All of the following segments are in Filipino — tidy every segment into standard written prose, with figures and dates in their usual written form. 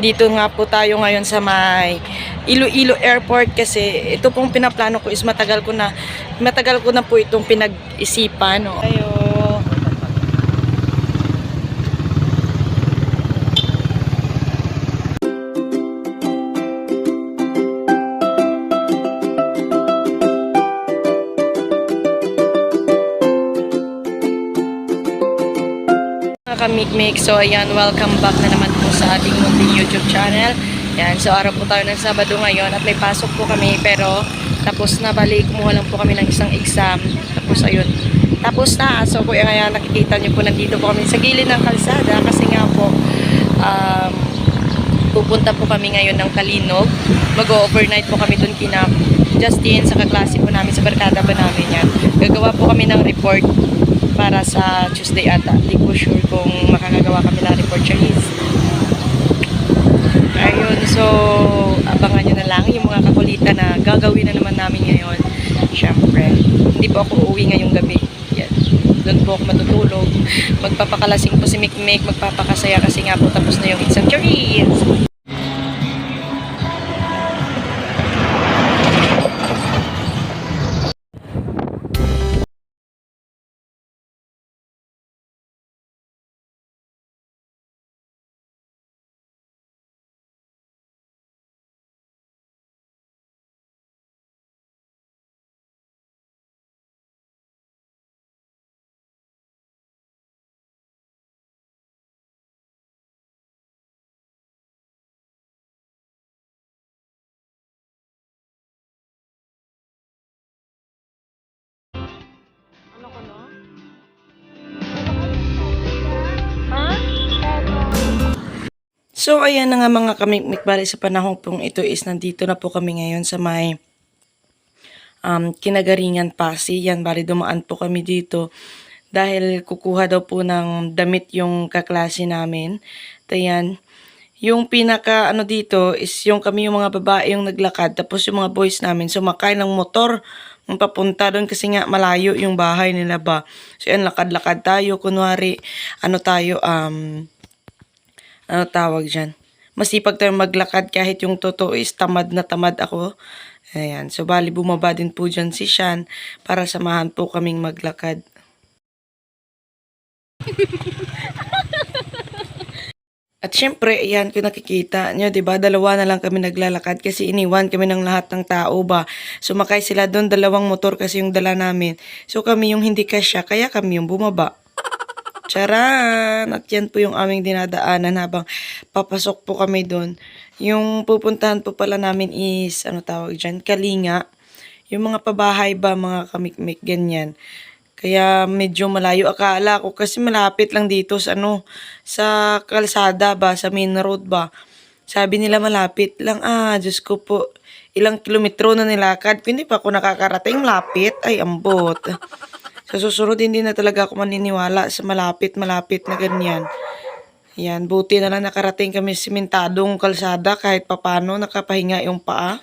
Dito nga po tayo ngayon sa may Iloilo Airport kasi ito pong pinaplano ko is matagal ko na po itong pinag-isipan. No? Ayo. Kamikmik. So ayan, welcome back na naman po sa ating munting YouTube channel. Yan, so araw po tayo ng Sabado ngayon at may pasok po kami pero tapos na, balik kumuha lang po kami ng isang exam. Tapos ayun, tapos na. So kung kaya nakikita nyo po, nandito po kami sa gilid ng kalsada kasi nga po pupunta po kami ngayon ng Kalinog. Mag-overnight po kami dun kina Justin sa kaklase po namin, sa barkada ba namin yan. Gagawa po kami ng report para sa Tuesday ata. Hindi ko sure kung makakagawa kami ng report series. Ayun, so abangan nyo na lang yung mga kakulitan na gagawin na naman namin ngayon. Siyempre, hindi po ako uuwi ngayong gabi. Yan. Doon po ako matutulog. Magpapakalasing po si Mikmik, magpapakasaya kasi nga po tapos na yung exam series. So, ayan na nga mga kamikmik, bali sa panahon pong ito is nandito na po kami ngayon sa may Kinagaringan Pasig. Yan, bali dumaan po kami dito dahil kukuha daw po ng damit yung kaklase namin. Ayan, yung pinaka dito is yung kami yung mga babae yung naglakad, tapos yung mga boys namin sumakay ng motor papunta doon kasi nga malayo yung bahay nila ba. So, yan, lakad-lakad tayo. Kunwari, tayo, tawag dyan, masipag tayo maglakad kahit yung totoo is tamad na tamad ako. Ayan, so bali bumaba din po dyan si Shan para samahan po kaming maglakad. At syempre, ayan, kung nakikita nyo, diba, dalawa na lang kami naglalakad kasi iniwan kami ng lahat ng tao ba. Sumakay sila doon, dalawang motor kasi yung dala namin. So kami yung hindi kasya, kaya kami yung bumaba. Charan! At yan po yung aming dinadaanan habang papasok po kami doon. Yung pupuntahan po pala namin is, tawag dyan, Kalinga. Yung mga pabahay ba, mga kamikmik, ganyan. Kaya medyo malayo. Akala ko kasi malapit lang dito sa sa kalsada ba, sa main road ba. Sabi nila malapit lang. Diyos ko po, ilang kilometro na nilakad. Hindi pa ako nakakarating, malapit. Ay, ambot. Sa susunod, hindi na talaga ako maniniwala sa malapit-malapit na ganyan. Yan, buti na lang nakarating kami simentadong kalsada kahit papano nakapahinga yung paa.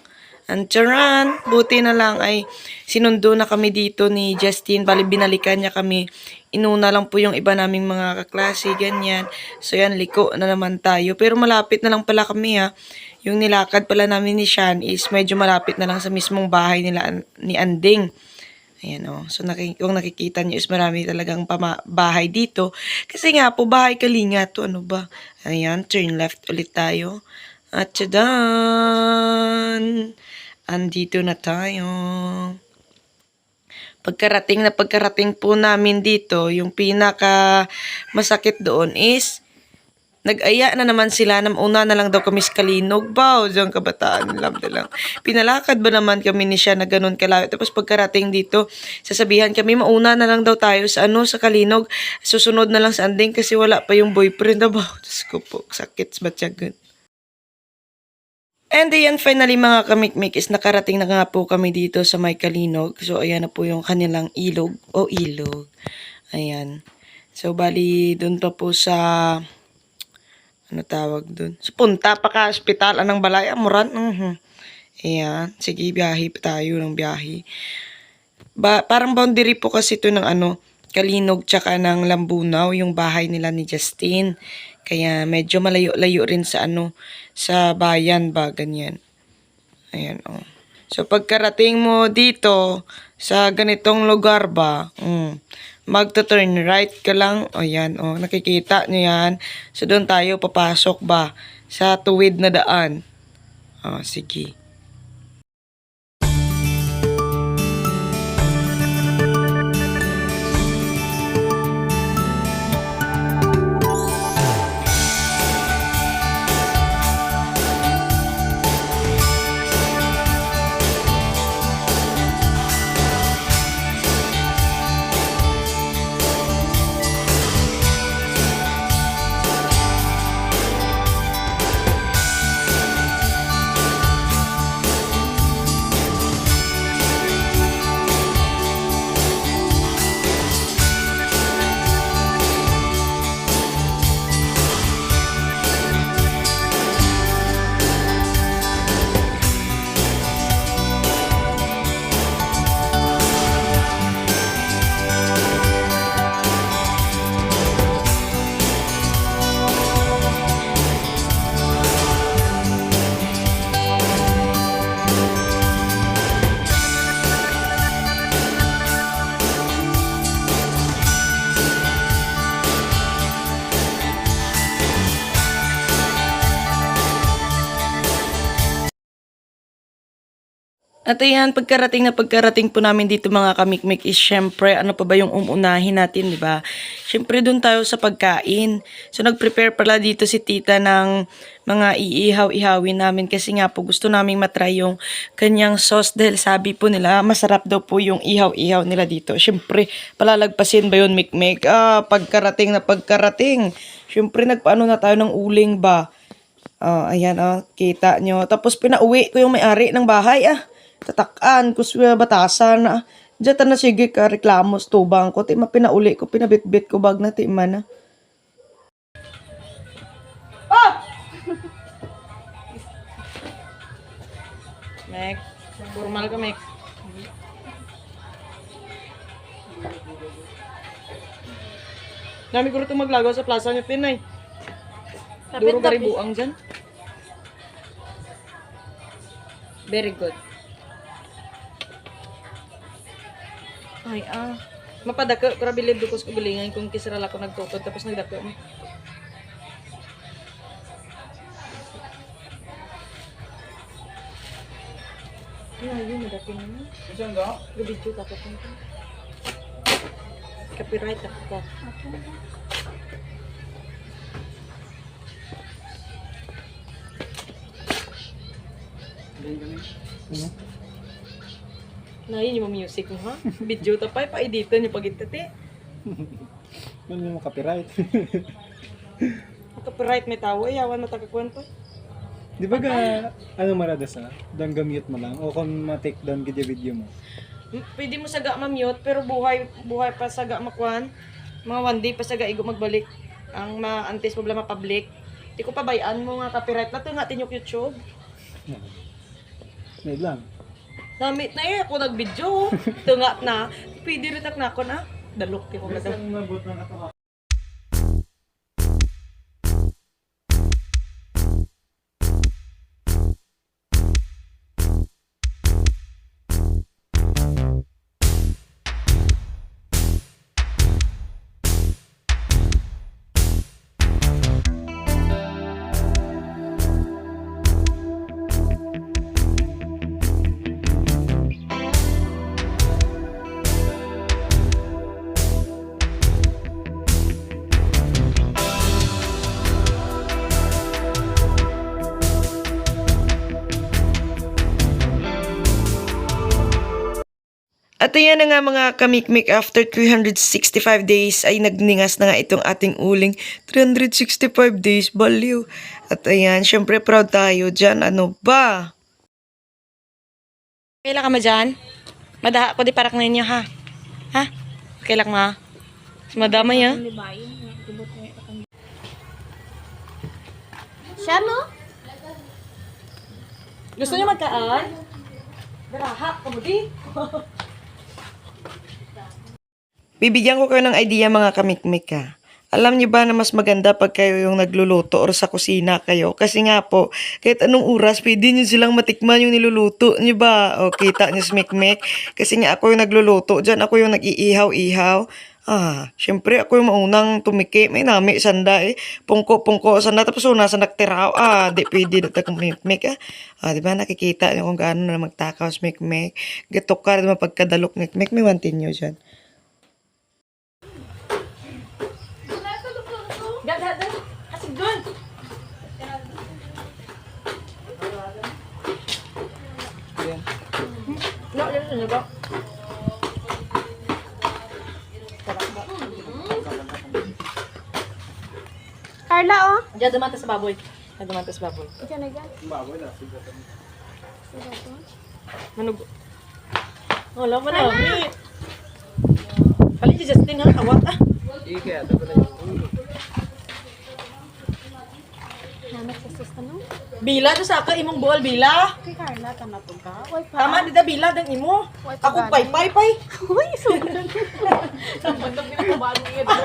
Ancharan, buti na lang ay sinundo na kami dito ni Justin. Bali, binalikan niya kami. Inuna lang po yung iba naming mga kaklase, ganyan. So yan, liko na naman tayo. Pero malapit na lang pala kami ha. Yung nilakad pala namin ni Shan is medyo malapit na lang sa mismong bahay nila ni Anding. Ayan o. So, kung nakikita nyo is marami talagang bahay dito. Kasi nga po, bahay Kalinga to. Ano ba? Ayan, turn left ulit tayo. At tsadan! Andito na tayo. Pagkarating po namin dito, yung pinaka masakit doon is nag-aya na naman sila na una na lang daw kami sa Kalinog. Bao, diyang kabataan. Alam na lang. Pinalakad ba naman kami ni siya na ganun kalayo. Tapos pagkarating dito, sasabihan kami, mauna na lang daw tayo sa sa Kalinog. Susunod na lang sa Anding kasi wala pa yung boyfriend. Bao, Diyos ko po, sakit sa batyagan. And ayan, finally mga kamikmik is nakarating na nga po kami dito sa may Kalinog. So, ayan na po yung kanilang ilog o ilog. Ayan. So, bali, dun pa po sa tawag dun? Sa punta pa ka, hospital, anong balay, amuran. Ayan, sige, biyahe pa tayo ng biyahe. Parang boundary po kasi ito ng Kalinog tsaka ng Lambunaw, yung bahay nila ni Justin. Kaya medyo malayo-layo rin sa sa bayan ba, ganyan. Ayan, oh. So, pagkarating mo dito, sa ganitong lugar ba, magto-turn right ka lang. O, yan, oh, nakikita nyo yan. So, doon tayo papasok ba, sa tuwid na daan. O, sige. At ayan, pagkarating po namin dito mga kamikmik is syempre, ano pa ba yung umunahin natin, di ba? Syempre doon tayo sa pagkain. So nag-prepare pala dito si tita ng mga iihaw-ihawin namin kasi nga po gusto namin matry yung kanyang sauce dahil sabi po nila masarap daw po yung ihaw-ihaw nila dito. Syempre, palalagpasin ba yun, mikmik? Pagkarating na pagkarating. Syempre, nagpaano na tayo ng uling ba? Ayan, kita nyo. Tapos pinauwi ko yung may-ari ng bahay, tatakan, kuswa batasan, Diyan na sige ka, reklamos, tubang ko, pinauli ko, pinabitbit ko, bag na, man, Mek, formal ka, Mek. Dami ko rin maglagaw sa plaza niya, Pinay. Duro ka rin buang dyan. Very good. Ay, mapadaka, pero bilib dukos ko bilingan kung kisarala ko nagtutod, tapos nagdako mo. Yun, madaki naman. Saan ka? Gabidyo ka pa. Copyright ako ka. Nahin yung music mo, ha? Video tapay, pa-editan yung pag-itati. Ano yung copyright? Copyright may tawa, yawan matagakwento. Di ba ano marada sa? Doon gamute mo lang? O kung ma-take down video mo? Pwede mo saga ma-mute, pero buhay pa saga makuhan. Mga one day pa saga igo magbalik. Ang ma-antes problema public. Di ko pabayaan mo nga copyright na to nga tinyok YouTube. Need lang. Namit na ako nag-video. Tunga na. Pwede rin na ako na. Dalok ko na. Mabot ng ato. At ayan na nga mga kamikmik, after 365 days ay nagningas na nga itong ating uling. 365 days, baliw. At ayan, syempre proud tayo dyan. Ano ba? Kailan ka ma dyan? Madaha ko di parak na ninyo, ha? Ha? Kailan ma? Madama ya? Siya mo? Gusto niyo magkaan? Daraha, kamudi. Bibigyan ko kayo ng idea mga kamikmik ha. Alam niyo ba na mas maganda pag kayo yung nagluluto or sa kusina kayo? Kasi nga po, kahit anong oras, pwede niyo silang matikman yung niluluto niyo ba? O, kita niyo si Mikmek? Kasi nga ako yung nagluluto dyan, ako yung nag-iihaw-ihaw. Syempre ako yung maunang tumiki. May nami, sanda eh. Pungko, sanda. Tapos una sa naktiraw. Di pwede na takong Mikmek di ba nakikita niyo kung gaano na magtakaw si Mikmek? Gatok ka rin mapagkadalok Mikmek. May wantin niyo dyan. Asig doon! Yan. No, yun ba? Carla, oh. Diyan dumata sa baboy. Dumata sa baboy. Diyan na dyan. Baboy na, sigatan. Manog. Wala mo na. Palit si Justin ha, awat Kaya ito ko na yung Nanak sa system, no? Bila to sa ka imong buwal bila. Kay Carla, tanatog ka. Uy, pa. Tama di da bila dang imo. Why Ako pa pay. Uy, sumunod. Bandog ni ko bago niya dito.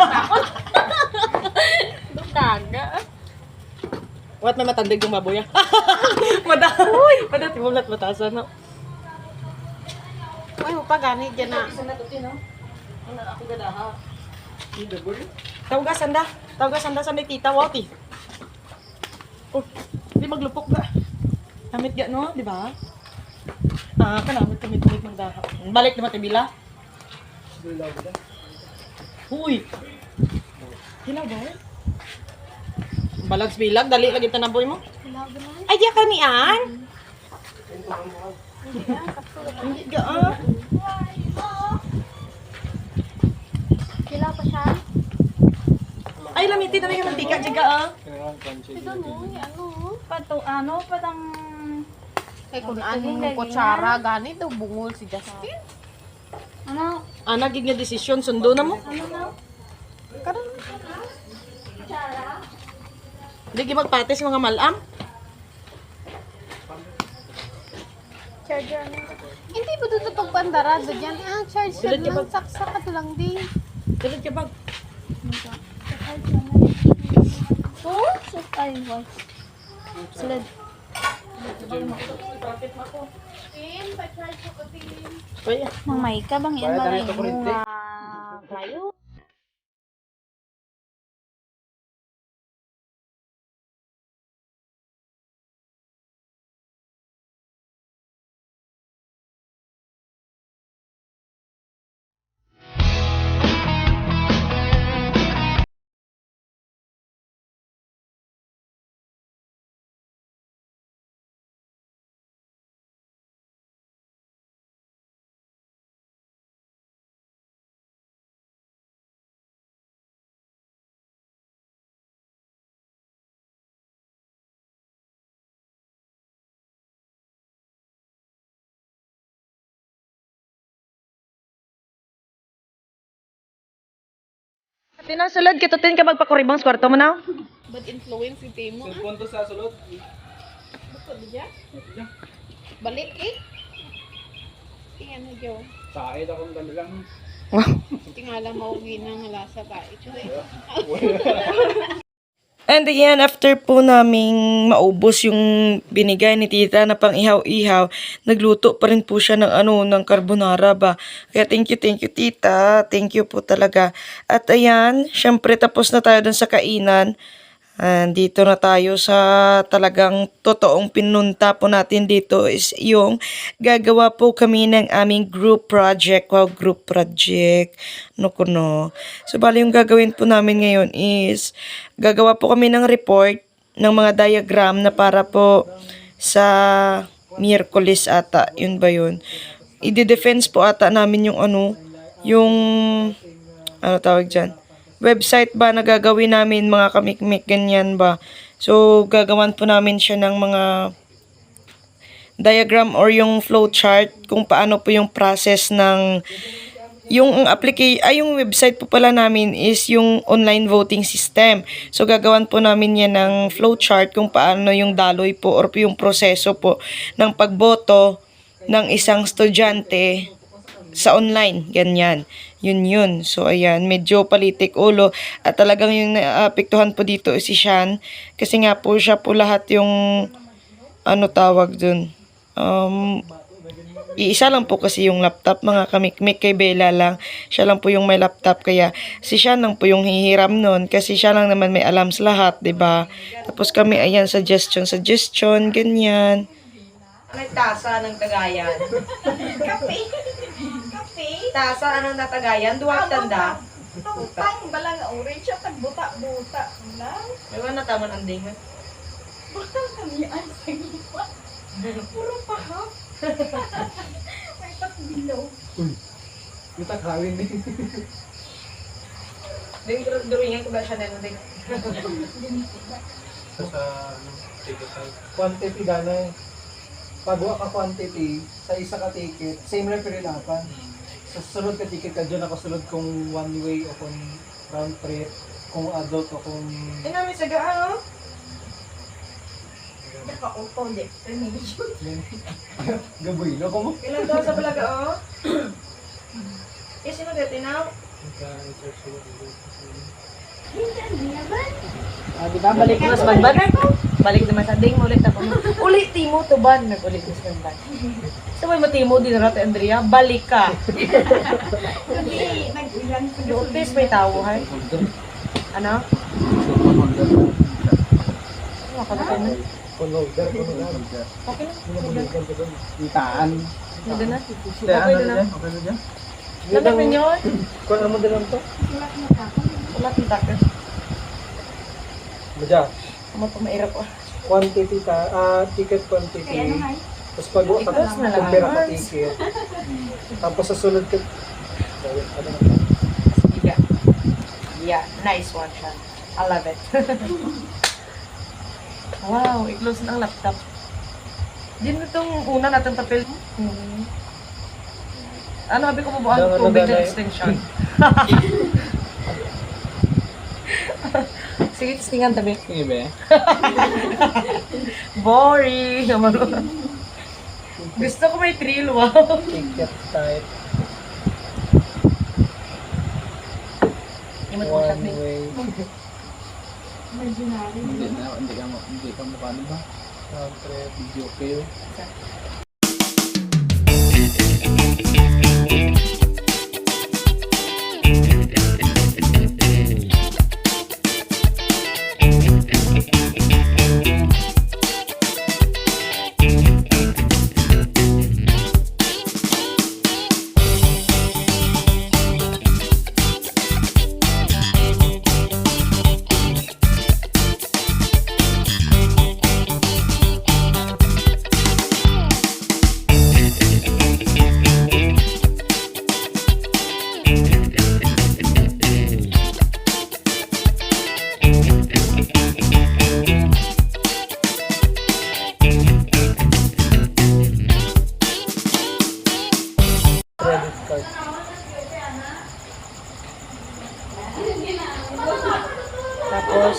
Kaga. Wat may matandig yung baboy ah. Uy, madati mo lat matasan no. Uy, pa gani dyan na. Ano ako gadaha. Tawagan sanda sa may tita wati. Oh, di maglupok ka. Damit ga no, di ba? Kanamit kami magdaha. Balik naman tayo bila. Huy. Hilaw ba? Balance bilag, dali lagi tanaboy mo. Ay, di ka niyan. Hindi ga Kila pa siya. Ay, lamitin na may mantika dyan ka kailangan crunchy. Ito, no? Ano? Pato, ano, patang... Kay kung anong kutsara, gani daw bungol si Justin. Ano? Nagig nga desisyon, sundo na mo. Karon. Hindi magpatis mga malam. Charger na. Hindi po tututog pandarado dyan. Charge Sulit ka lang. ba? Saksak ka to lang din. Tulad ka bag. Oh, so ay, boy. Sulod. Ay, Mamay ka bang yan? Bayad na Malay ito, mo kurente. nga kayo. tinasulod kita tin ka magpakuribang sa kwarto mo na. Bad influence si Timo. Cellphone to sa sulod. Balik eh. Tingnan mo, Joe. Sait akong ganda lang. Tingala mo, ginang halasa tayo. And again, after po naming maubos yung binigay ni tita na pang ihaw-ihaw, nagluto pa rin po siya ng carbonara ba. Kaya thank you tita. Thank you po talaga. At ayan, syempre tapos na tayo dun sa kainan. Dito na tayo sa talagang totoong pinunta po natin dito is yung gagawa po kami ng aming group project. Wow, group project. No. So, bali yung gagawin po namin ngayon is gagawa po kami ng report ng mga diagram na para po sa Miyerkules ata. Yun ba yun? I-defense po ata namin yung tawag dyan? Website ba na gagawin namin mga kamikmik, ganyan ba. So, gagawan po namin siya ng mga diagram or yung flow chart kung paano po yung process ng yung yung website po pala namin is yung online voting system. So, gagawan po namin yan ng flow chart kung paano yung daloy po or yung proseso po ng pagboto ng isang estudyante sa online, ganyan. Yun. So, ayan, medyo palitik ulo. At talagang yung naapektuhan po dito si Shan. Kasi nga po siya po lahat yung, ano tawag dun, iisa lang po kasi yung laptop, mga kamikmik kay Bella lang. Siya lang po yung may laptop, kaya si Shan lang po yung hihiram nun. Kasi siya lang naman may alam sa lahat, 'di ba? Tapos kami, ayan, suggestion, ganyan. May tasa ng Cagayan. Kape. Tasa, anong natagayan? Duwag tanda. Tang balang orange siya tagbuta-buta lang. Ewan na taman ang dingan. Bakal kami ay sa puro pahap. May patbilaw. Yung takhawin din. Duringan ko ba siya na din? Quantity gano'n. Pagwa ka quantity, sa isa ka ticket, same lang pero ilapan. Sa sunod ka ticket ka dyan, nakasunod kung one way o kung round trip, kung adult o kung... Ay namin sa gaano? Naka-auto destination. Gaboy, no? Kung Ilan daw sa balaga, oh? Sino dito na? Di ba? Balik na sa banban. Balik naman sa ding, ulit ako. Ulit timo to ban. Nag-ulit na sa banban. Sabay mo timo din rate Andrea, balik ka. Dotes may tao, hay. Ano? Ano ka na kayo? Punogar. Okay na. Itaan. Nandun na. Okay na dyan? Nandun yun. Kung ano mo din lang to? Wala kang takot. Madya. Kamu pa mairap ko. Quantity ticket quantity. Tapos pag I-close na lang. pera ka ticket. Tapos sa sunod ka... Ano na? Yeah, nice one, Sean. I love it. Wow, i-close na ang laptop. Din itong una natin papel. Ano, sabi ko mabuhan Ano, tubig ano, na ano, extension. Sige, testingan tabi. Sige ba? Boring. Gusto ko may thrill, wow. Ticket type. Hindi mo ito One way. Hindi ka mukha ano ba? Round trip. Video kayo. Credit card. Tapos,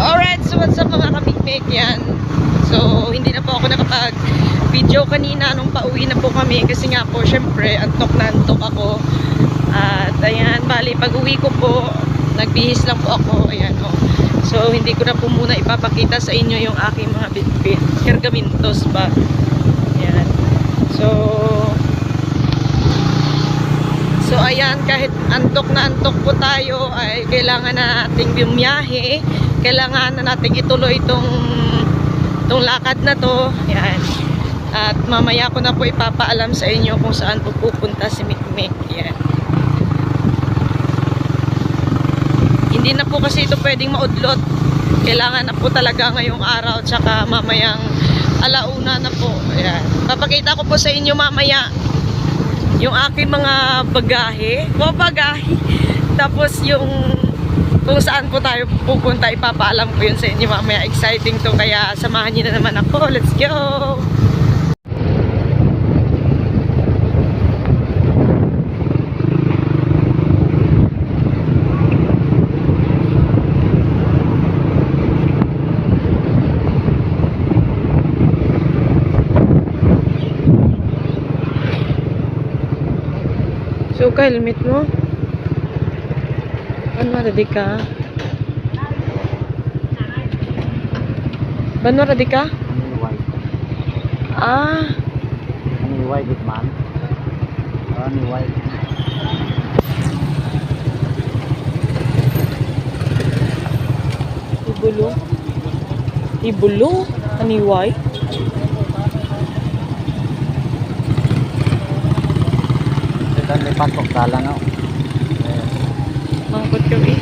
Alright, so what's up mga kamikmik yan? So, hindi na po ako nakapag-video kanina nung pauwi na po kami kasi nga po, syempre, antok na antok ako. At ayan, bali, pag uwi ko po, nagbihis lang po ako, ayan o. So, hindi ko na po muna ipapakita sa inyo yung aking mga bitbit. Pergamentos ba? Ayan. So, ayan, kahit antok na antok po tayo, ay kailangan na nating bumiyahe. Kailangan na nating ituloy itong lakad na to. Ayan. At mamaya ko na po ipapaalam sa inyo kung saan po pupunta si Mikmik. Ayan. Hindi na po kasi ito pwedeng maudlot. Kailangan na po talaga ngayong araw, tsaka mamayang alauna na po. Ayan. Papakita ko po sa inyo mamaya yung aking mga bagahe. Tapos yung kung saan po tayo pupunta, ipapaalam ko yun sa inyo mamaya. Exciting to, kaya samahan niyo na naman ako. Let's go! Tawag ka, helmet mo. Banwa, ready ka? Banwa, ready ka? white. Ah, Ani white it man. Ani white. ibulo. Ibulo? Aniway? Ito may patok dalang ako. Mangkot ka, eh.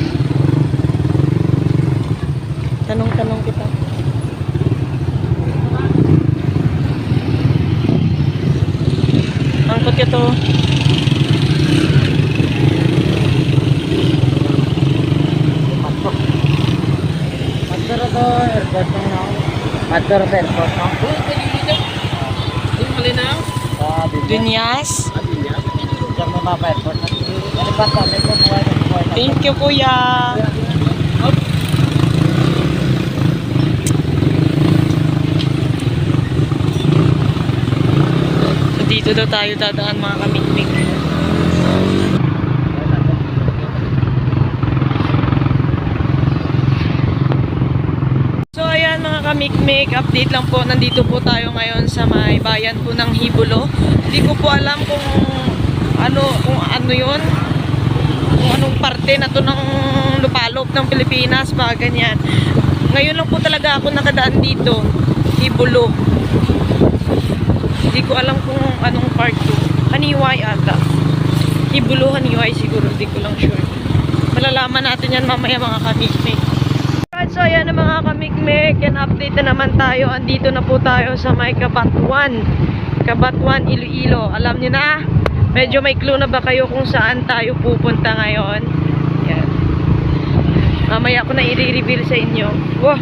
Tanong-tanong kita. Mangkot ka to. Patok. Patok to airport na. Patok to airport na. Dunyas? Diyan mo mapa airport na. Ano pa sa may buhay na buhay na. Thank you, kuya. So, dito daw tayo dadaan mga kamikmik. So, ayan mga kamikmik, update lang po. Nandito po tayo ngayon sa may bayan po ng Hibulo. Hindi ko po alam kung ano yun. Kung anong parte na to ng lupalop ng Pilipinas, mga ganyan. Ngayon lang po talaga ako nakadaan dito, Hibulo. Hindi ko alam kung anong part to. Haniway ata. Hibulo, Haniway siguro, hindi ko lang sure. Malalaman natin yan mamaya mga kamikmik. Alright, so ayan na mga kamikmik, yan update na naman tayo. Andito na po tayo sa may Kabatuan. Kabatuan, Iloilo. Alam nyo na? Medyo may clue na ba kayo kung saan tayo pupunta ngayon? Yan. Mamaya ko na i-reveal sa inyo. Wow!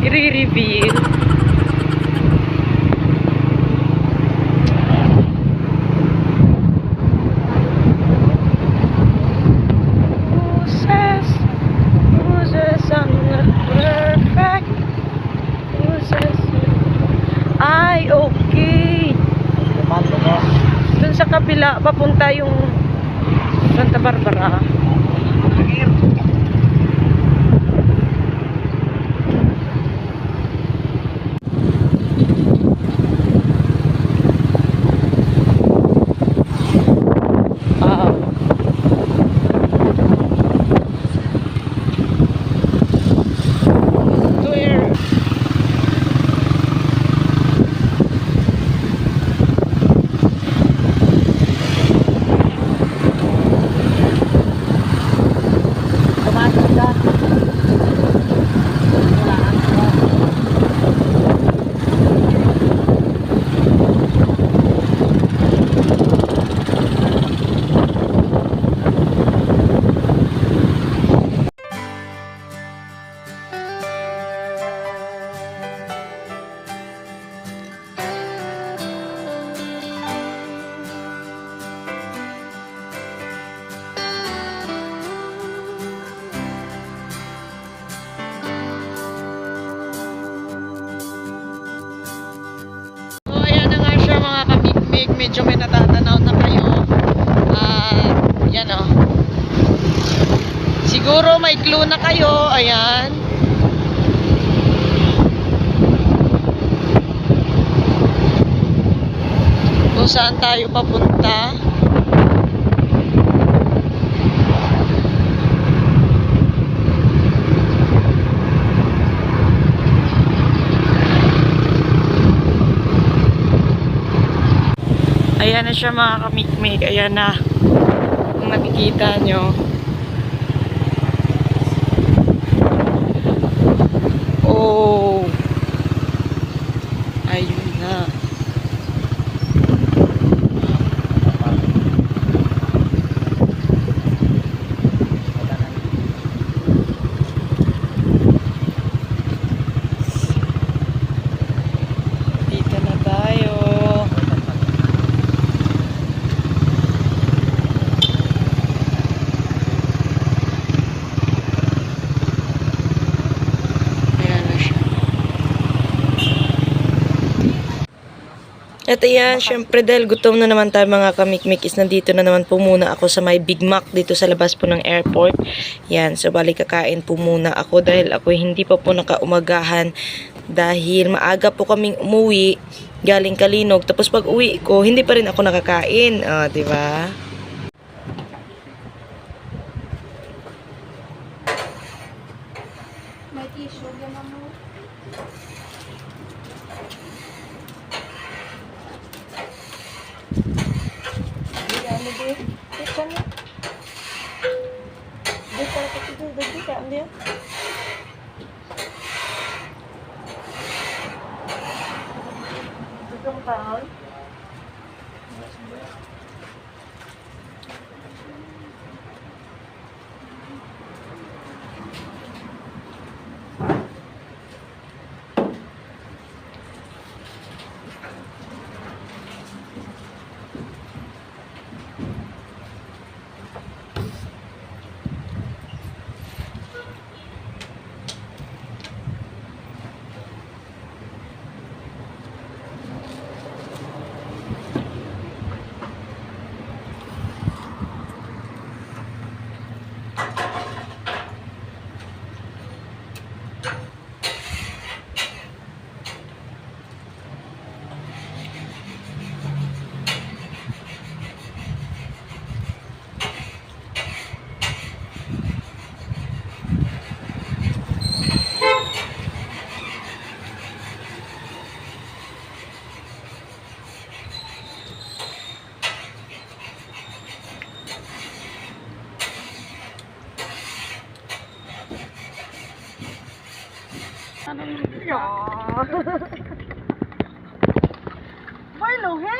I-reveal. Who's ang perfect? Ay, okay. Dun sa kabila, papunta yung Santa Barbara. Medyo may natatanaw na kayo. Yan o. Siguro may clue na kayo. Ayan. Kung saan tayo papunta. Ayan na siya mga kamikmik. Ayan na. Kung nakikita nyo. Oh. Ayun na. Dito na tayo. At ayan, syempre dahil gutom na naman tayo mga kamikmik is nandito na naman po muna ako sa may Big Mac dito sa labas po ng airport. Yan, so bali kakain po muna ako dahil ako hindi pa po nakaumagahan dahil maaga po kaming umuwi galing Kalinog. Tapos pag uwi ko, hindi pa rin ako nakakain. Diba? May tissue, gano'n mo. Barlo, he?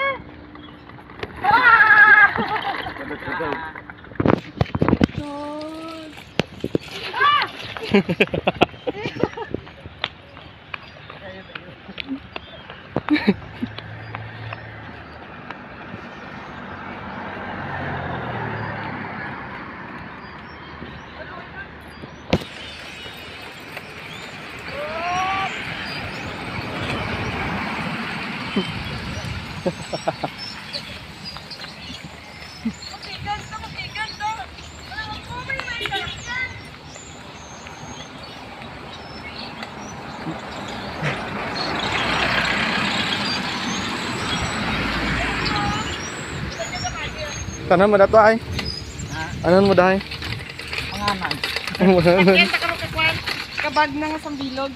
Tanan mo dato ay? Anon mo dahay? Panganan. Yan, takarong kakwan. Kabag na nga sambilog.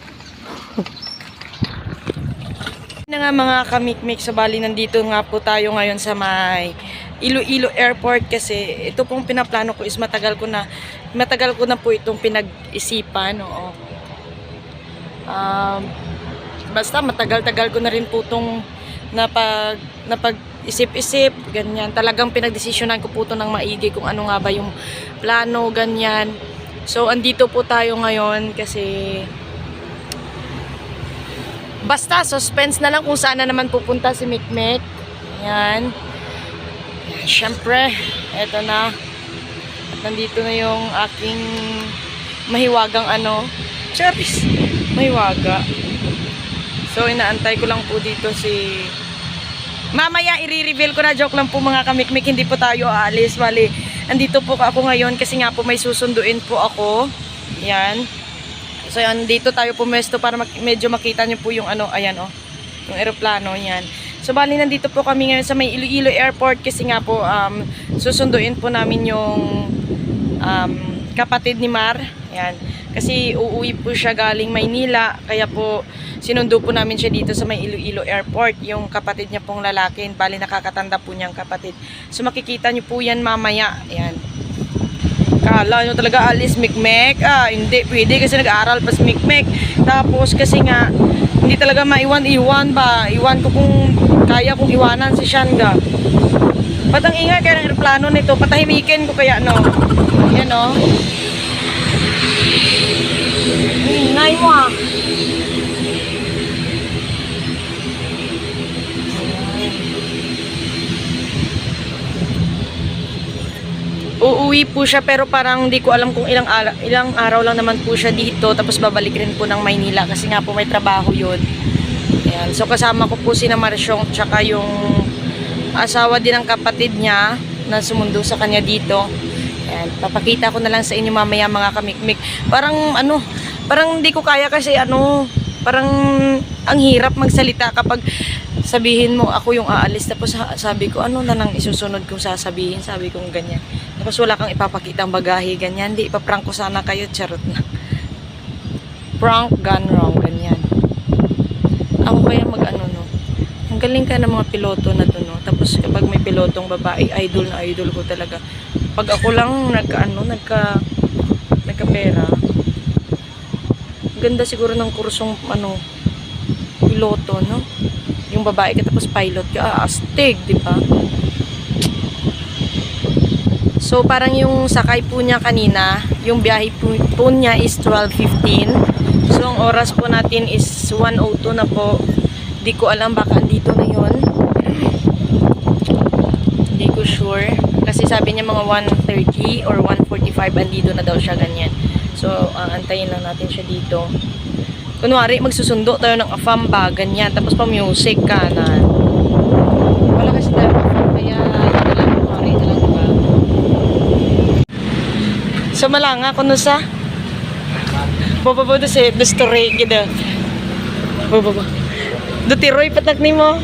Na nga mga kamikmik, sa bali nandito nga po tayo ngayon sa may Iloilo Airport kasi ito pong pinaplano ko is matagal ko na po itong pinag-isipan. Oo. Basta matagal-tagal ko na rin po itong napag-isip-isip, ganyan. Talagang pinagdesisyonan ko po ito ng maigi kung ano nga ba yung plano, ganyan. So, andito po tayo ngayon kasi basta, suspense na lang kung saan na naman pupunta si Mikmek. Yan. Siyempre, eto na. At nandito na yung aking mahiwagang Charis! Mahiwaga. So, inaantay ko lang po dito si... Mamaya, i-reveal ko na. Joke lang po mga kamikmik. Hindi po tayo aalis. Bali, andito po ako ngayon kasi nga po may susunduin po ako. Yan. So, yan, dito tayo pumesto para medyo makita nyo po yung ayan yung eroplano, yan. So, bali, nandito po kami ngayon sa may Iloilo Airport kasi nga po, susunduin po namin yung kapatid ni Mar, yan. Kasi uuwi po siya galing Maynila, kaya po sinundo po namin siya dito sa may Iloilo Airport, yung kapatid niya pong lalaki, bali nakakatanda po niyang kapatid. So, makikita nyo po yan mamaya, yan. Kala nyo talaga alis Mikmek. Hindi pwede kasi nag-aaral pa si Mikmek. Tapos kasi nga hindi talaga maiwan-iwan ba. Iwan ko kung kaya kong iwanan si Shanga. Ba't ang ingay kaya ng aeroplano nito? Patahimikin ko kaya no. Yan o. Ingay mo ah. Uuwi po siya pero parang hindi ko alam kung ilang araw lang naman po siya dito tapos babalik rin po ng Maynila kasi nga po may trabaho yun. Yan. So kasama ko po si Marisyong tsaka yung asawa din ng kapatid niya na sumundo sa kanya dito. Yan. Papakita ko na lang sa inyo mamaya mga kamikmik. Parang parang hindi ko kaya kasi parang ang hirap magsalita kapag sabihin mo ako yung aalis. Tapos sabi ko ano na lang isusunod kong sasabihin. Sabi kong ganyan. Tapos wala kang ipapakita ang bagahe, ganyan. Hindi, ipaprank ko sana kayo. Charot na. Prank gone wrong, ganyan. Ako kaya no. Ang galing ka ng mga piloto na to, no. Tapos kapag may pilotong babae, idol na idol ko talaga. Pag ako lang nagka-pera. Ganda siguro ng kursong piloto, no. Yung babae ka tapos pilot ka, astig, di ba? So parang yung sakay po niya kanina, yung biyahe po niya is 12:15. So ang oras po natin is 1:02 na po. Hindi ko alam baka andito na yun. Hindi ko sure. Kasi sabi niya mga 1:30 or 1:45 andito na daw siya, ganyan. So antayin lang natin siya dito. Kunwari magsusundo tayo ng AFAM ba, ganyan. Tapos pa music ka na. Wala kasi tayo AFAM kaya yun lang, kunwari na lang ba. So malanga kuno sa Baba do si story gida. Baba. Do tiroy patak nimo.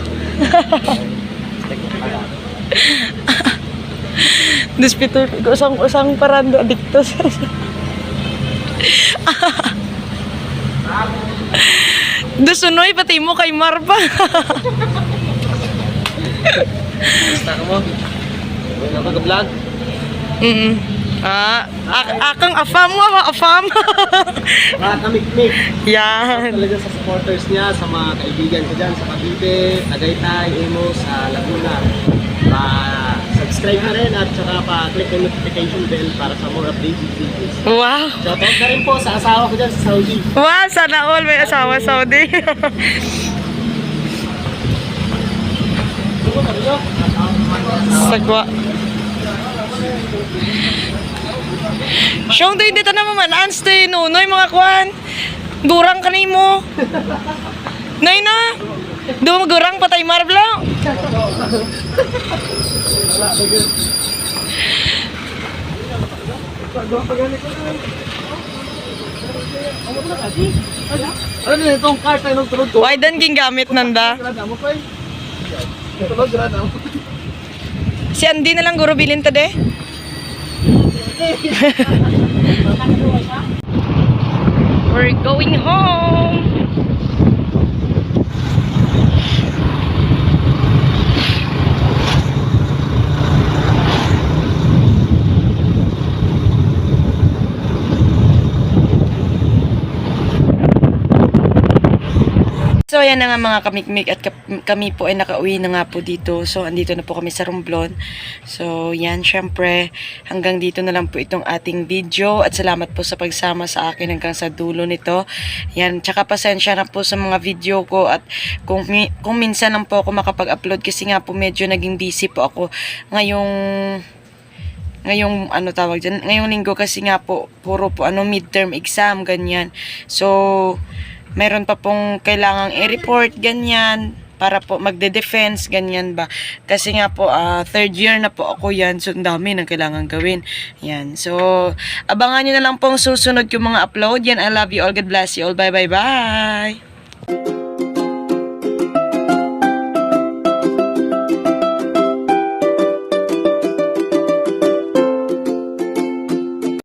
Dispito usang parando adikto sa. Do sunoy pati mo kay Marpa. Basta ka mo. Wala ka vlog. Akang afam mo, afam. Mga kamikmik. Yan. Talaga sa supporters niya, sa mga kaibigan ko dyan, sa Cavite, Tagaytay, Imus, sa Laguna. Pa-subscribe na rin at saka pa-click yung notification bell para sa more updated videos. Wow. Shoutout na rin po sa asawa ko dyan sa Saudi. Wow, sana all may asawa Saudi. Sagwa. Siyong dito na mamanaan stay nunoy mga kwan. Durang ka mo. Nay na. Dumagurang patay marbla. Ano na itong cart ay nung tulog ko? Why dan king gamit nanda? Si Andy na lang guro bilin ta de. We're going home. So ayan na nga mga kamikmik at kami po ay nakauwi na nga po dito. So andito na po kami sa Romblon. So yan, syempre hanggang dito na lang po itong ating video at salamat po sa pagsama sa akin hanggang sa dulo nito. Yan, tsaka pasensya na po sa mga video ko at kung minsan lang po ako makapag-upload kasi nga po medyo naging busy po ako ngayong tawag dyan, ngayong linggo kasi nga po puro po midterm exam, ganyan. So meron pa pong kailangang i-report, ganyan, para po magde-defense, ganyan ba. Kasi nga po, third year na po ako yan, so ang dami nang kailangan gawin. Yan, so, abangan nyo na lang pong susunod yung mga upload. Yan, I love you all, God bless you all, bye bye bye!